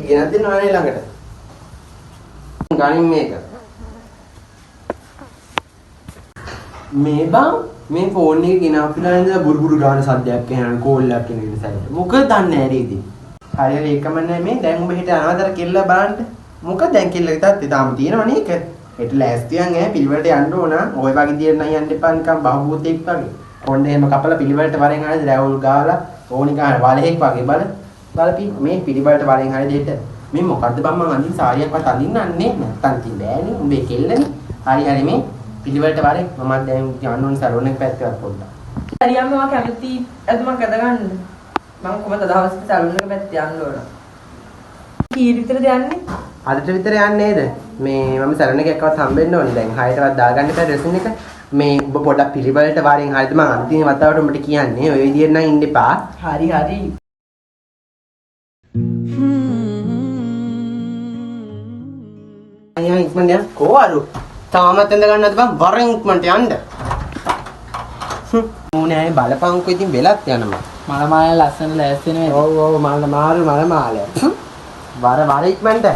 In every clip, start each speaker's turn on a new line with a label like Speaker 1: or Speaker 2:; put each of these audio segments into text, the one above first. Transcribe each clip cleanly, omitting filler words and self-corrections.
Speaker 1: ගෙනත් දෙනවා නේ ළඟට. ගනින් මේක. මේ බං මේ ෆෝන් එක ගෙනාපිලා ඉඳලා බුරුබුරු ගාන සද්දයක් එනවා කෝල් එකක් එන විදිහට. මොකද දන්නේ නැහැ නේද? හරි හරි එකම නැහැ මේ දැන් ඔබ හිට අනාදර කෙල්ල බලන්න. මොකද දැන් කෙල්ලගේ තාත්තේ තාම තියෙනවනේ ඒක. හෙට ලෑස්තියන් ඈ පිළිවෙලට යන්න ඕන. ඔය වගේ දියට නම් යන්න එපා නිකන් බහුබූතෙක් වගේ. කොණ්ඩේ එහෙම කපලා පිළිවෙලට වරෙන් ආනද රැවුල් ගාලා ඕනිකාන වලහෙක් වගේ බලපි මේ පිළිවෙලට වරෙන් හරි දෙන්න. මේ මොකද්ද බං මං අඳින් සාරියක්වත් අඳින්නන්නේ නැත්තම් තිය බෑනේ. උඹේ කෙල්ලනේ. හරි හරි මේ පිළිවෙලට වරෙන් මම දැන් යන්න ඕන සරෝණ එක පැත්තට පොඩ්ඩක්.
Speaker 2: හරියම මම කැමති අදමක් අද ගන්න. මම කොහමද දවස් සරෝණ එක පැත්තට යන්න ඕන. කී විතරද යන්නේ?
Speaker 1: අදට විතර යන්නේ නේද? මේ මම සරණ එකක්වත් හම්බෙන්න ඕනේ දැන් 6ටවත් දාගන්න බෑ ඩ්‍රෙසින් එක. මේ ඔබ පොඩක් පිළිවෙලට වරෙන් හරිද මම අන්තිම වතාවට උඹට කියන්නේ ඔය විදියට නම් ඉන්න එපා.
Speaker 2: හරි හරි.
Speaker 1: අයියා ඉක්මනට යන්න. කොහොරු? තාමත් ඇඳ ගන්නවද බං? වරෙන් ඉක්මනට යන්න. මූනේ බලපංකෝ ඉතින් වෙලත් යනවා.
Speaker 2: මල මාල ලස්සන ලෑස්ති නෙමෙයි.
Speaker 1: ඔව් ඔව් මල මාල. වර ඉක්මනට.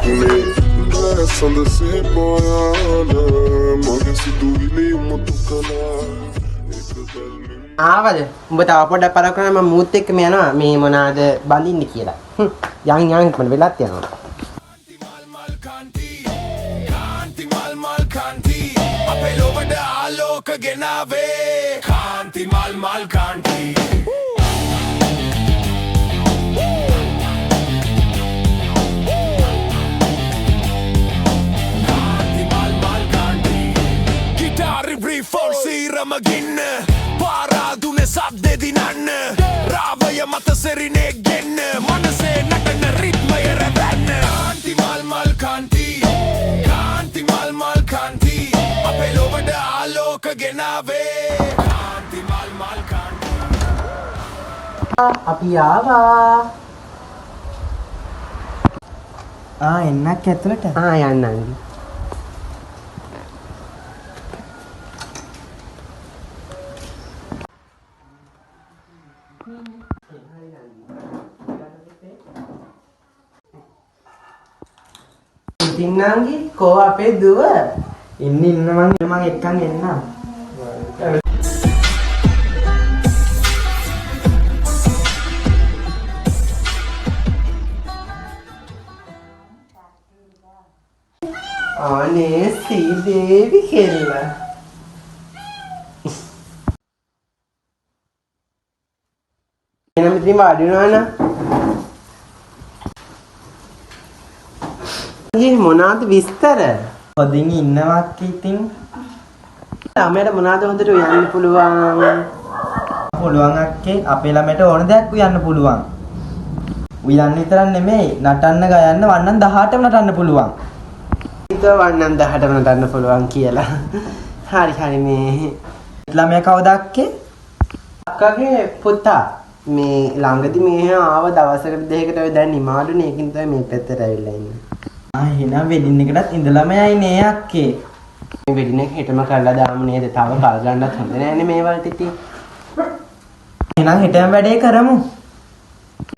Speaker 1: ආවද? උඹ තව පොඩක් පරක් කරනවා මම මූත් එක්කම යනවා මේ මොනවාද බඳින්න කියලා. යන් ඉක්මනට වෙලත් යනවා. අපේ ලොවට ආලෝක ගෙනාවේ කාන්ති මල් කාන්ති මගින්න පාරාදුනේ සද්දෙ දිනන්න රාවය මත සෙරිනේ ගෙන්න මනසේ නටන රිද්මය රැවැන්න කාන්ති මල් කාන්ති කාන්ති මල් කාන්ති අපේ ලොවට ආලෝක ගෙනාවේ කාන්ති මල් කාන්ති අපි ආවා
Speaker 2: එන්නක් ඇතුළට
Speaker 1: යන්නන්දි ඉතින්නන්ගි කෝ අපේ දුව
Speaker 2: ඉන්න මං එක්කන් එන්නම්.
Speaker 1: අනේ සීදේවි කෙල්ල එනම් ඉතින් වාඩි වෙනවා නේ මොනවාද විස්තර
Speaker 2: ඔදින් ඉන්නවක් ඉතින්
Speaker 1: ළමයට මොනවාද හොඳට උයන්න
Speaker 2: පුළුවන් අක්කේ අපේ ළමයට ඕන දෙයක් උයන්න පුළුවන්. උයන්න විතරක් නෙමෙයි නටන්න ගයන්න වන්නම් 18ම නටන්න පුළුවන්.
Speaker 1: ඒක වන්නම් 18ම නටන්න පුළුවන් කියලා. හරි මේ
Speaker 2: ළමයා කවුද අක්කේ?
Speaker 1: අක්කගේ පුතා මේ ළඟදි මෙහෙ ආව දවසකට දෙකකට ඔය දැන් නිමාඩුනේ ඒකින් තමයි මේ පැත්තට ඇවිල්ලා ඉන්නේ.
Speaker 2: එහෙනම් වෙඩින් එකටත් ඉඳලාම යයි නේ අක්කේ.
Speaker 1: මේ වෙඩින් එක හෙටම කරලා දාමු නේද? තව කල් ගන්නත් හොඳ නෑනේ මේ වලට ඉතින්.
Speaker 2: එහෙනම් හෙටම වැඩේ කරමු.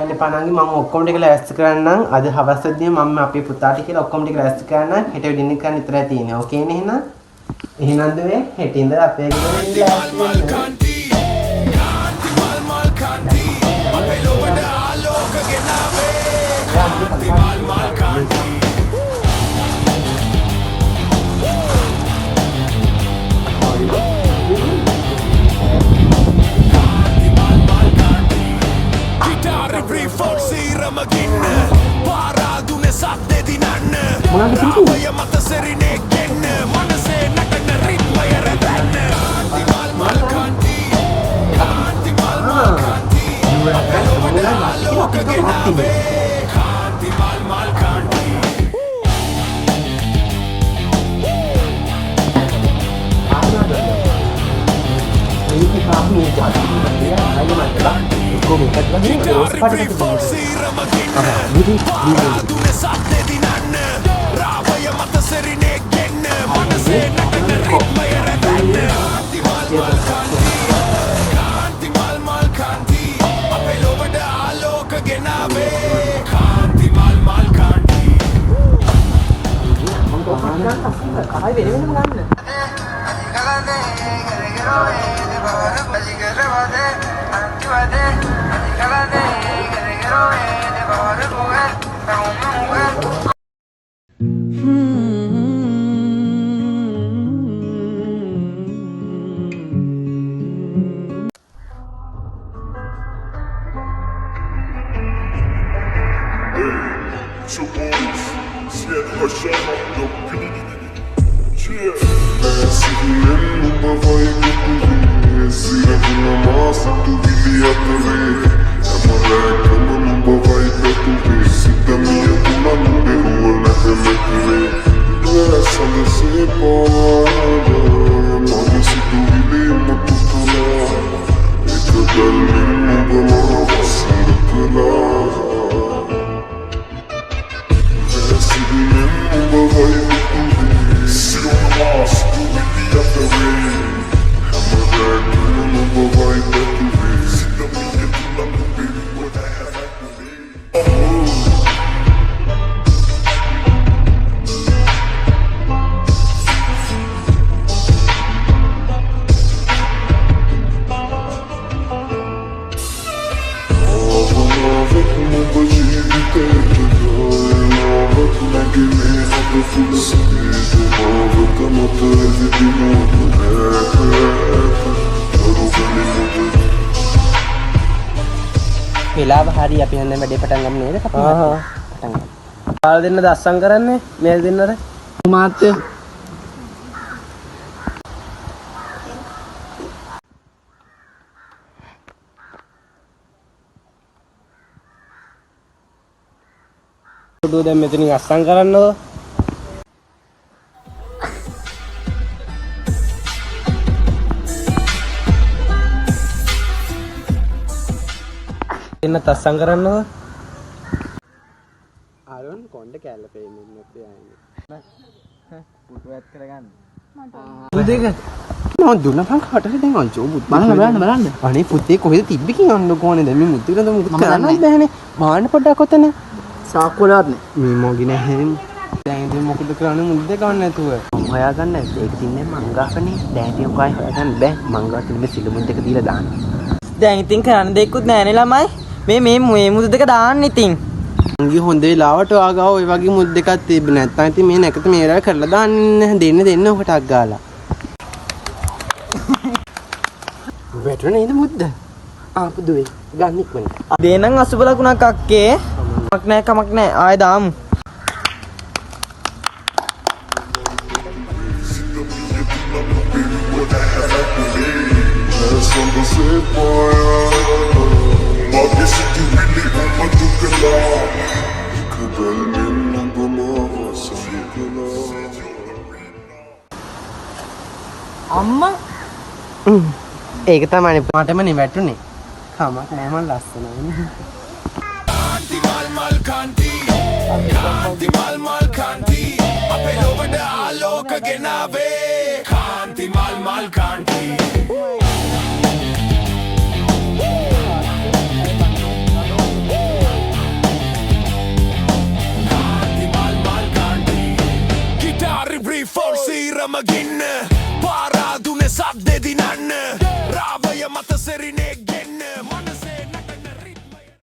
Speaker 1: මම පණන්ගේ මම ඔක්කොම ටික ලෑස්ති කරන්නම්. අද හවසදී මම අපේ පුතාට කියලා ඔක්කොම ටික ලෑස්ති කරන්නම්. හෙට වෙඩින් එක කරන්න විතරයි තියෙන්නේ. ඕකේනේ එහෙනම්. එහෙනම් දුවේ හෙට ඉඳලා අපේ ගෙදර ලෑස්ති
Speaker 3: රාවය මත සෙරිනේ ගෙන්න මනසේ නටන රිද්මය රැවැන්න මල් කාන්ති අපේ ලොවට ආලෝක ගෙනාවේ කාන්ති මල් කාන්ති රාවය මත සෙරිනේ ගෙන්න මනසේ නටන රිද්මය රැවැන්න කාන්ති මල් කාන්ති අපේ ලොවට ආලෝක ගෙනාවේ කාන්ති මල් කාන්ති
Speaker 2: ආයි වෙන වෙනම ගන්න.
Speaker 1: වෙලාව හරි අපි හන්ද වැඩේ පටන් ගමු නේද කපුවා පටන් ගමු. පාර දෙන්න දස්සම් කරන්නේ මේල් දෙන්නට මාත්‍ය දැන් මෙතනින් අස්සම් කරන්නද? එන්න තස්සම් කරන්නද? ආරොන් කොණ්ඩ කැල්ල පෙන්නේ නැත්තේ ආන්නේ. පුටු ඇත් කරගන්න. දෙක. මම දුන්න පංකාටට දැන් අංචෝ පුත් බලන්න. අනේ පුතේ කොහෙද තිබ්බේ කින් අන්න කොහොනේ දැන් මේ මුත්තිකද මුකුත් කරන්නත් බෑනේ. බාන්න පොඩ්ඩක් ඔතන. සාක්කුවලවත් නේ. මේ මොගි නැහැ. දැන් ඉතින් මොකද කරන්නේ මුද්ද ගන්න නැතුව. මම හොයාගන්න ඒක තින්නේ මංගාපනේ. දැන් ඉතින් ඔකයි හොයාගන්න බෑ. මංගා තින්නේ සිලුමුත් දෙක දීලා දාන්න.
Speaker 2: දැන් ඉතින් කරන්න දෙයක්වත් නැහැ නේ ළමයි. මේ මුදු දෙක දාන්න ඉතින්.
Speaker 1: මගේ හොඳ වෙලාවට ආගාව ඔය වගේ මුද් දෙකක් තිබ්බ නැත්නම් ඉතින් මේ නැකත මේ වෙලාව කරලා දාන්න දෙන්න ඔකට අග්ගාලා. වැටුනේ නේද මුද්ද? පුදුවේ ගන්න ඉක්මනට.
Speaker 2: දේනම් අසුබ ලකුණක් අක්කේ. කමක් නැහැ ආයෙ දාමු. අම්මා
Speaker 1: ඒක තමයි මටමනේ වැටුනේ. කමක් නෑ මං ලස්සනයි.
Speaker 3: Kanti mal kanti, kanti mal kanti. Ape lovada aloka genave. Kanti mal kanti.